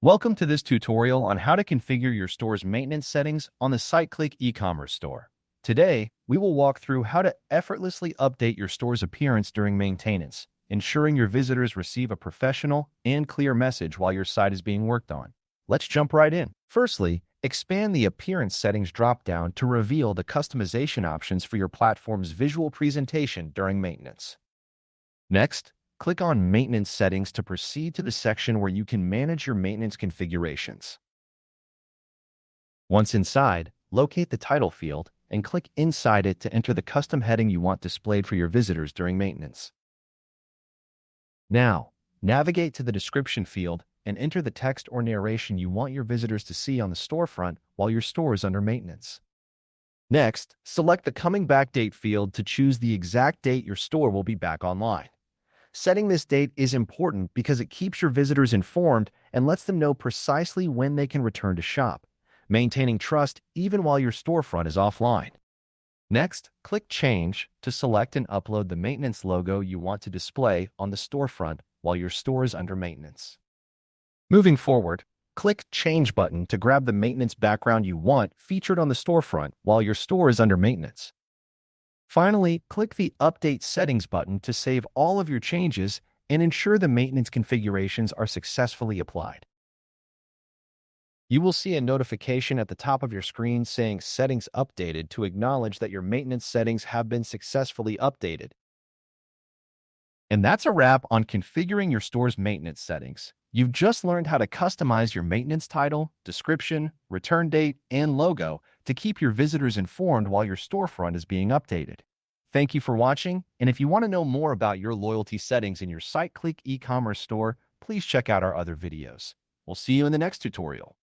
Welcome to this tutorial on how to configure your store's maintenance settings on the SiteCliq e-commerce store. Today, we will walk through how to effortlessly update your store's appearance during maintenance, ensuring your visitors receive a professional and clear message while your site is being worked on. Let's jump right in. Firstly, expand the Appearance Settings dropdown to reveal the customization options for your platform's visual presentation during maintenance. Next, click on Maintenance Settings to proceed to the section where you can manage your maintenance configurations. Once inside, locate the title field and click inside it to enter the custom heading you want displayed for your visitors during maintenance. Now, navigate to the description field and enter the text or narration you want your visitors to see on the storefront while your store is under maintenance. Next, select the Coming Back Date field to choose the exact date your store will be back online. Setting this date is important because it keeps your visitors informed and lets them know precisely when they can return to shop, maintaining trust even while your storefront is offline. Next, click Change to select and upload the maintenance logo you want to display on the storefront while your store is under maintenance. Moving forward, click Change button to grab the maintenance background you want featured on the storefront while your store is under maintenance. Finally, click the Update Settings button to save all of your changes and ensure the maintenance configurations are successfully applied. You will see a notification at the top of your screen saying Settings Updated to acknowledge that your maintenance settings have been successfully updated. And that's a wrap on configuring your store's maintenance settings. You've just learned how to customize your maintenance title, description, return date, and logo to keep your visitors informed while your storefront is being updated. Thank you for watching, and if you want to know more about your loyalty settings in your SiteCliq e-commerce store, please check out our other videos. We'll see you in the next tutorial.